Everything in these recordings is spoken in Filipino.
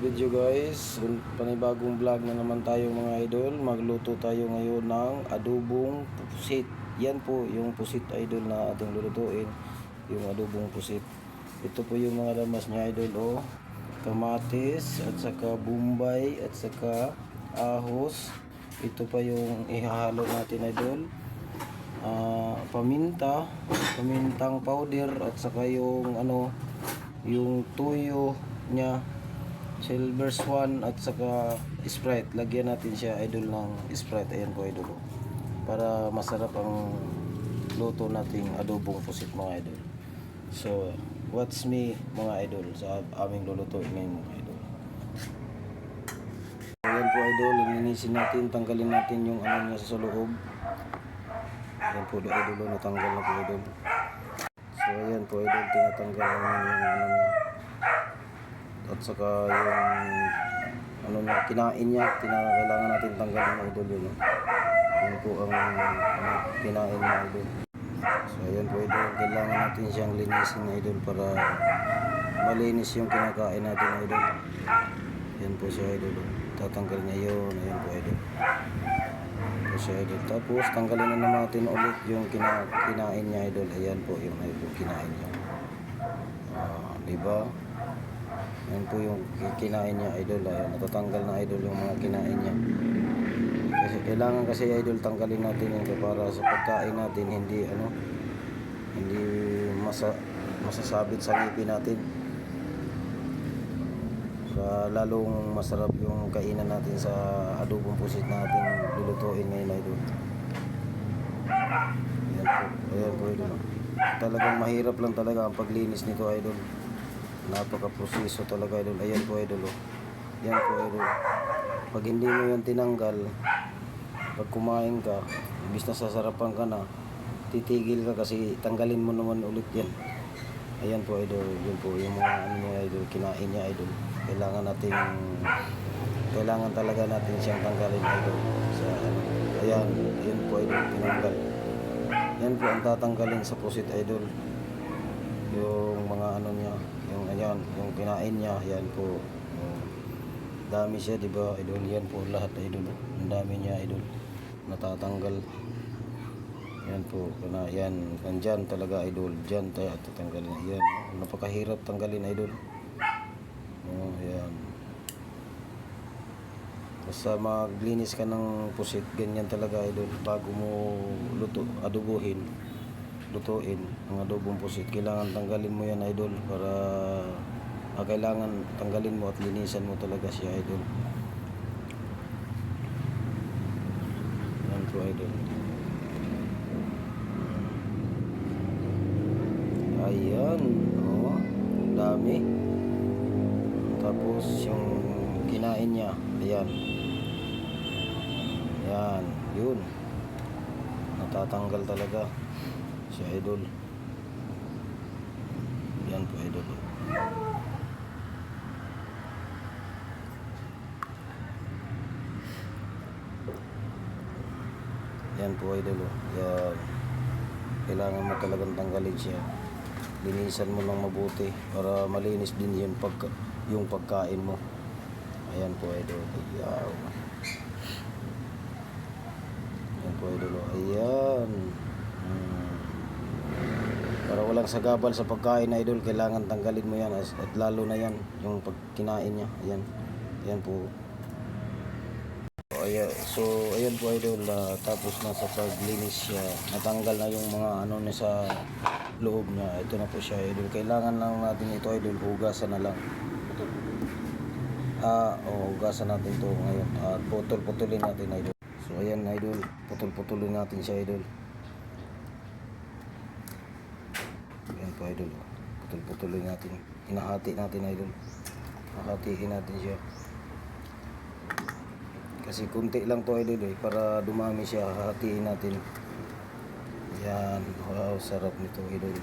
video guys, panibagong vlog na naman tayo mga idol. Magluto tayo ngayon ng adobong pusit. Yan po yung pusit idol na ating lulutuin, yung adobong pusit. Ito po yung mga lamas niya idol, oh. Kamatis at saka bumbay at saka ahos. Ito pa yung ihahalo natin idol. Pamintang powder at saka yung yung tuyo niya, Silver Swan at saka Sprite. Lagyan natin siya idol ng Sprite. Ayan po idol, para masarap ang luto nating adobong pusit mga idol. So watch me mga idol sa aming lulutuin ngayon mga idol. Ayan po idol, linisin natin, tanggalin natin yung niya sa loob. Ayan po idol, natanggal na po idol. So ayan po idol, tinatanggal namin yung at saka yung niya, kinain niya, kailangan natin tanggalin mga idol yun. Yun po ang kinain niya idol. So ayan po idol, kailangan natin siyang linisin na idol para malinis yung kinakain natin idol. Yan po siya idol, tatanggalin niya yun. Ayan po idol, po siya idol. Tapos tanggalin na naman natin ulit yung kinain niya idol. Ayan po yung kinain niya, diba? Yan po yung kinain niya idol. Ayan, natatanggal na idol yung mga kinain niya. Kasi kailangan kasi idol tanggalin natin yun para sa pagkain natin hindi masasabit sa ngipin natin, para lalong masarap yung kainan natin sa adobong pusit natin lulutuin ngayon idol. Ayan po idol. Talagang mahirap lang talaga ang paglinis nito idol. Napaka-proseso talaga idol. Ayan po idol, oh. Yan po idol. Pag hindi mo yan tinanggal, pag kumain ka, imbis na sasarapan ka na, titigil ka kasi tanggalin mo naman ulit yan. Ayan po idol, yun po yung mga niya idol, kinain niya idol. Kailangan talaga natin siyang tanggalin idol. So, ayan, yun po idol, tinanggal. Yan po ang tatanggalin sa pusit idol. Yung mga niya, yung ayan, yung kinain niya, yan po. Dami siya, di ba idol? Yan po lahat idol. Ang dami niya idol, natatanggal. Yan po, yan, nandyan talaga idol. Diyan tayo tatanggalin. Yan, napakahirap tanggalin idol. Yan. Basta maglinis ka ng pusit, ganyan talaga idol. Bago mo lutuin ang adobong pusit, kailangan tanggalin mo yan idol, para kailangan tanggalin mo at linisan mo talaga siya idol. Yan po idol. Ayan, oh, dami. Tapos yung kinain niya, ayan. Yan, yun. Natatanggal talaga si idol. Yan po idol. Yan po idol. Yan. Kailangan mo talagang tanggalin siya. Linisan mo lang mabuti para malinis din yung pagkain mo. Ayan po idol. Ayan po idol. Ayan. Para walang sagabal sa pagkain idol, kailangan tanggalin mo yan, at lalo na yan yung pagkinain niya. Ayan. Ayan po. So ayan po idol, tapos na sa paglinis siya, natanggal na yung mga niya sa loob niya. Ito na po siya idol. Kailangan lang natin ito idol, hugasan na lang. Hugasan natin ito ngayon at putol-putulin natin idol. So ayan idol, putol-putulin natin siya idol. Ayan po idol, putol-putulin natin, hinahati natin idol. Hahatiin natin siya kasi kunti lang to idol para dumami siya. Hahatiin natin. Yan, wow, sarap nito idol.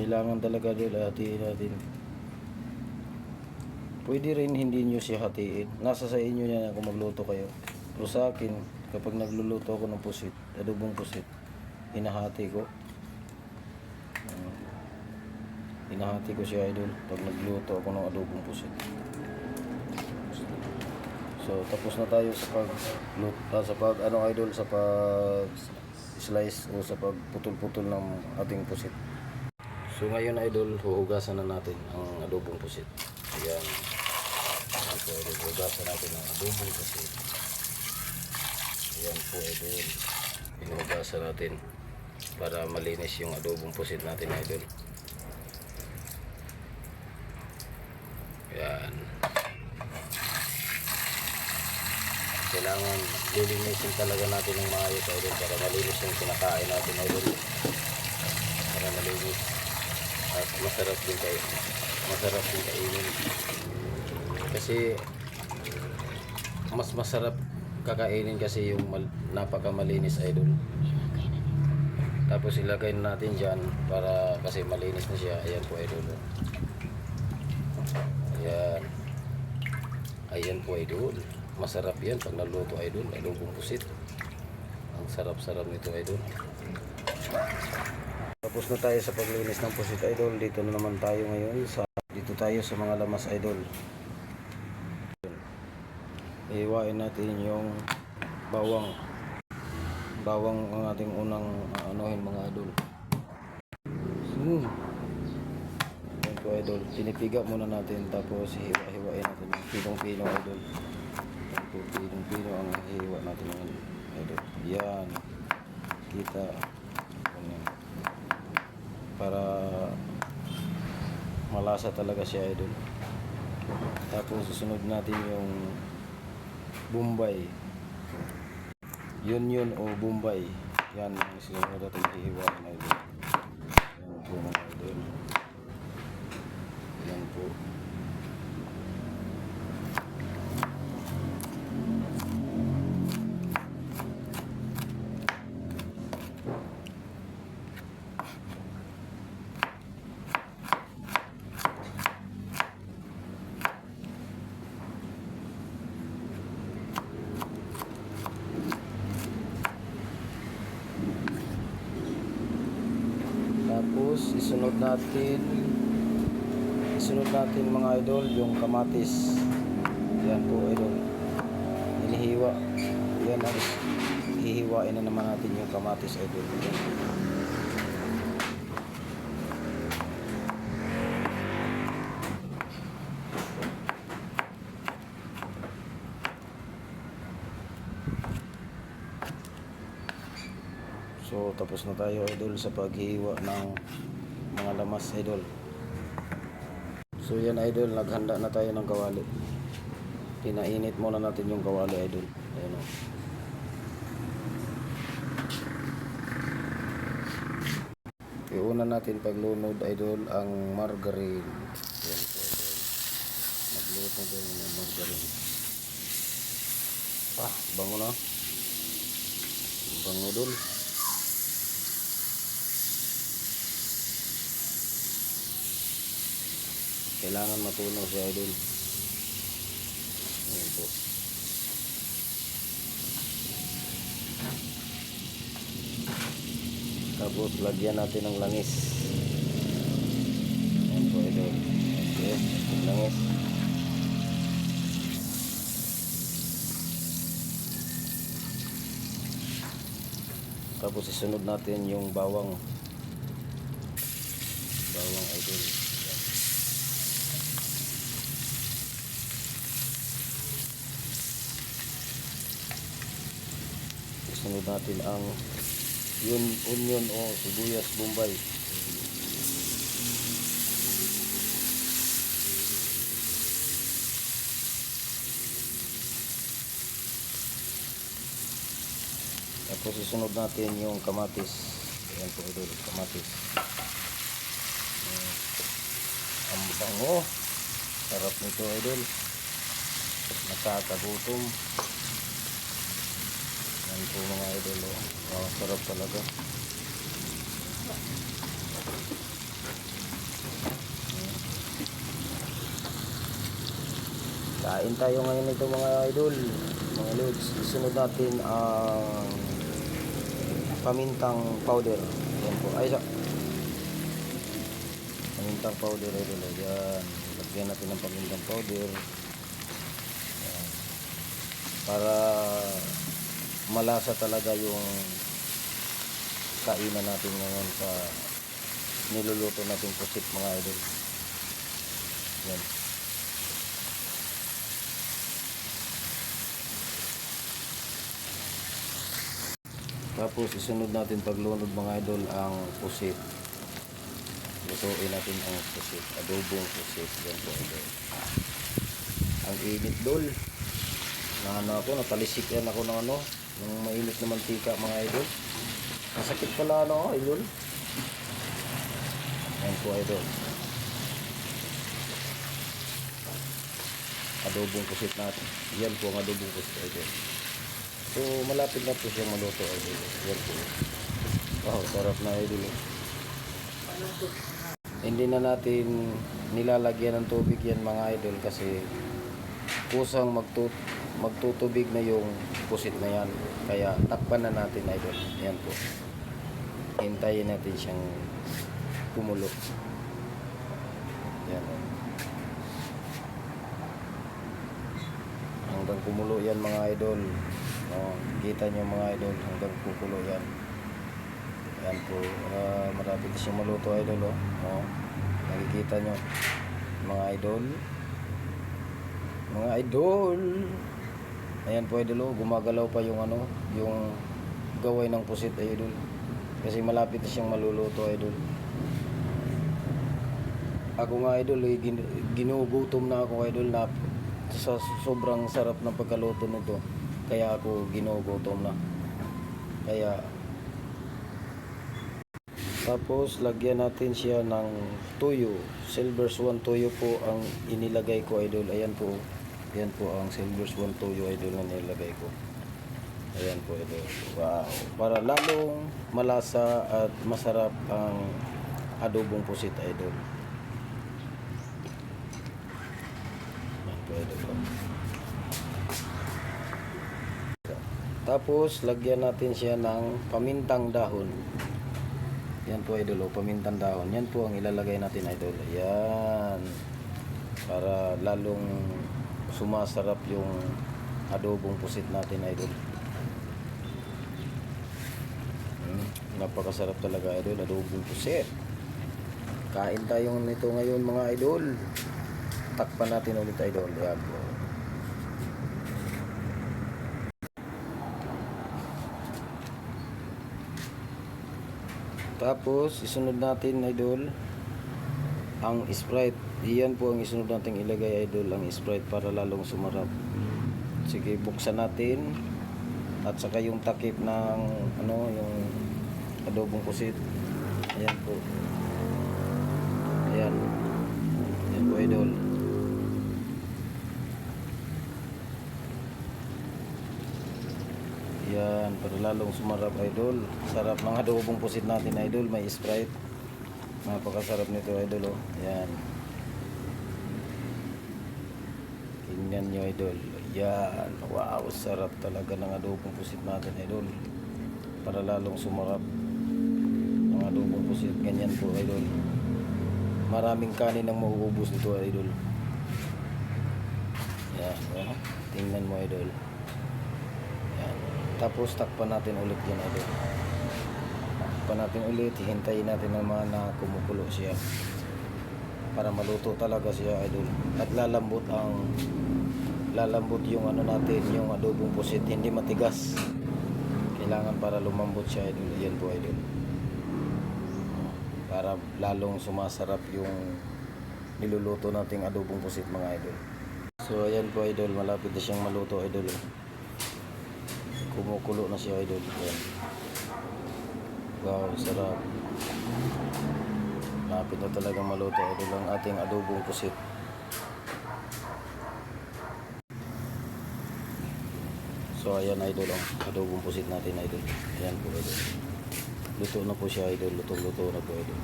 Kailangan talaga idol hatiin natin. Pwede rin hindi nyo siya hatiin. Nasa sa inyo yan kung magluto kayo. Pero sa akin, kapag nagluluto ako ng pusit, adobong pusit, hinahati ko. Hinahati ko siya idol pag nagluto ako ng adobong pusit. So tapos na tayo sa pag idol sa pag slice o sa pagputol-putol ng ating pusit. So ngayon idol, huhugasan na natin ang adobong pusit. Ayan. Ayan po idol, huhugasan natin ang adobong pusit. Ayan po idol, hinuhugasan natin para malinis yung adobong pusit natin idol. Ayan. Kailangan lilinisin talaga natin ng maayos idol para malinis yung kinakain natin idol. Para malinis at masarap din kainin. Kasi mas masarap kakainin kasi yung napakamalinis idol. Tapos ilagay natin dyan para kasi malinis na siya. Ayan po idol. Ayan. Ayan po idol. Masarap yan pag naluto idol. Adobong pusit. Ang sarap-sarap nito idol. Tapos na tayo sa paglinis ng pusit idol. Dito na naman tayo ngayon dito tayo sa mga lamas idol. Iiwain natin yung bawang ang ating unang anuhin mga idol. Yan po idol, pinipiga muna natin tapos hiwa-hiwain natin yung pinong-pino idol. Yan po, pinong-pino ang hiwa natin mga idol. Yan, kita ganyan. Para malasa talaga siya idol. Tapos susunod natin yung Bombay, yun o Bombay. Yan ang susunod natin hihiwain idol. Yan po mga idol. Yan po. Tapos isunod natin mga idol yung kamatis. Yan po idol, hinihiwa. Yan ang hihiwain na naman natin yung kamatis idol. Yan. So tapos na tayo idol sa paghihiwa ng mga lamas idol. So yan idol, naghanda na tayo ng kawali. Pinainit muna natin yung kawali idol. Ayan o. Iuna natin paglunod idol ang margarine. Yan po idol. Magluto din ng margarine. Bango na. Bango idol. Kailangan matunaw siya idol. Ayan po. Tapos lagyan natin ng langis. Ayan po idol. Okay, langis. Tapos isunod natin yung bawang idol. Isunod natin ang onion o sibuyas Bombay. Tapos isunod natin yung kamatis. Ayan po idol, kamatis. Ang bango. Sarap nito idol. Nakakagutom. Yan po mga idol. Sarap talaga. Kain tayo ngayon nito mga idol, mga lods. Isunod natin ang pamintang powder. Yan po. Ay, pamintang powder idol. Ayan. Lagyan natin ng pamintang powder. Ayan. Para malasa talaga yung kainan natin ngayon sa niluluto natin pusit mga idol. Yan. Tapos isunod natin paglunod mga idol ang pusit. Lutuin natin ang pusit, adobong pusit. Yan po idol. Ang init dol. Natalisik yan ako ng ng mainit na mantika mga idol. Masakit pala idol. Yan po idol. Adobong pusit natin. Yan po ang adobong pusit idol. So malapit na po siya maluto idol. Yan po. Wow, sarap na idol. Hindi na natin nilalagyan ng tubig yan mga idol kasi kusang magtutubig na yung pusit na yan. Kaya takpan na natin idol. Yan po. Hintayin natin siyang kumulo. Yan. Hanggang kumulo yan mga idol. Kita nyo mga idol, hanggang kukulo yan. Yan po. Marapit siyang maluto idol. Nakikita nyo mga idol. Mga idol. Ayan po idol. Gumagalaw pa yung yung gaway ng pusit idol. Kasi malapit siyang maluluto idol. Ako nga idol, ginugutom na ako idol na sa sobrang sarap ng pagkaluto nito. Kaya ako ginugutom na. Kaya tapos lagyan natin siya ng tuyo. Silver Swan tuyo po ang inilagay ko idol. Ayan po. Yan po ang Silver Swan tuyo idol na nilagay ko. Ayan po idol. Wow. Para lalong malasa at masarap ang adobong pusit idol. Ayan po idol. Tapos lagyan natin siya ng pamintang dahon. Yan po idol, pamintang dahon. Yan po ang ilalagay natin idol. Ayan. Para lalong sumasarap yung adobong pusit natin idol. Napakasarap talaga idol, adobong pusit. Kain tayo nito ngayon mga idol. Takpan natin ulit idol. Ayan po. Tapos isunod natin idol ang Sprite. Iyan po ang isunod natin ilagay idol, ang Sprite para lalong sumarap. Sige, buksan natin. At saka yung takip ng yung adobong pusit. Ayan po. Ayan. Ayan po idol. Yan, para lalong sumarap idol. Sarap ng adobong pusit natin idol, may Sprite. Napakasarap nito idol Yan. Tingnan nyo idol. Yan. Wow, sarap talaga ng adobong pusit natin idol. Para lalong sumarap ng adobong pusit. Ganyan po idol. Maraming kanin ang mauubos nito idol. Yan. Tingnan mo idol. Tapos takpan natin ulit yan idol. Takpan natin ulit, hihintayin natin naman na kumukulo siya para maluto talaga siya idol. At lalambot yung natin, yung adobong pusit, hindi matigas. Kailangan para lumambot siya idol. Yan po idol. Para lalong sumasarap yung niluluto nating adobong pusit mga idol. So ayan po idol, malapit na siyang maluto idol. Kumukulo na siya idol. Ayan. Wow, sarap. Lapit na talagang maluto idol ang ating adobong pusit. So ayan idol ang adobong pusit natin idol. Ayan po idol. Luto na po siya idol. Luto na po idol.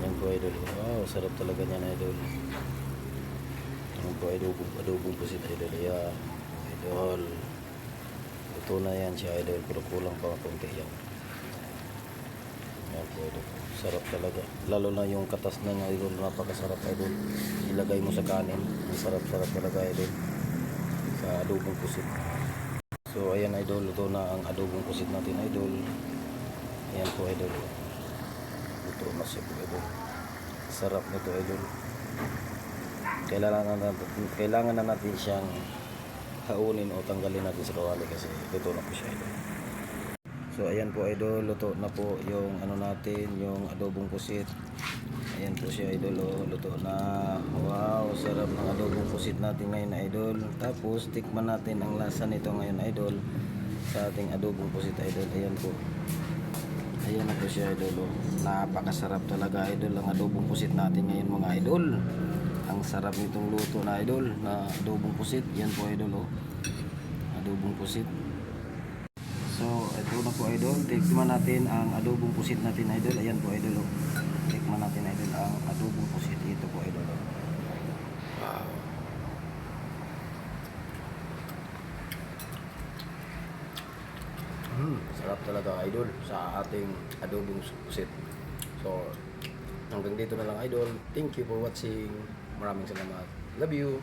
Ayan po idol. Wow, sarap talaga niyan idol. Ayan po adobong pusit idol. Ayan, idol. Ito na yan siya idol, pero kulang pa konti yan. Ayan po idol. Sarap talaga. Lalo na yung katas na niya idol, napakasarap idol. Ilagay mo sa kanin. Ang sarap-sarap talaga idol. Sa adobong pusit. So ayan idol, ito na ang adobong pusit natin idol. Ayan po idol. Ito na siya po idol. Sarap nito idol. Kailangan na natin siyang haunin o tanggalin natin sa kawali kasi luto na po siya idol. So ayan po idol, luto na po yung ano natin, yung adobong pusit. Ayan po siya idol, oh, luto na. Wow, sarap ng adobong pusit natin ngayon idol. Tapos tikman natin ang lasa nito ngayon idol sa ating adobong pusit idol. Ayan po. Ayan na po siya idol, oh. Napakasarap talaga idol ang adobong pusit natin ngayon mga idol. Ang sarap nitong luto na idol na adobong pusit. Yan po idol, oh. Adobong pusit. So ito na po idol, tikman natin ang adobong pusit natin idol. Ayan po idol, oh. Tikman natin idol ang adobong pusit. Ito po idol, oh. Wow. Sarap talaga idol sa ating adobong pusit. So hanggang dito na lang idol. Thank you for watching. Maraming salamat. Love you.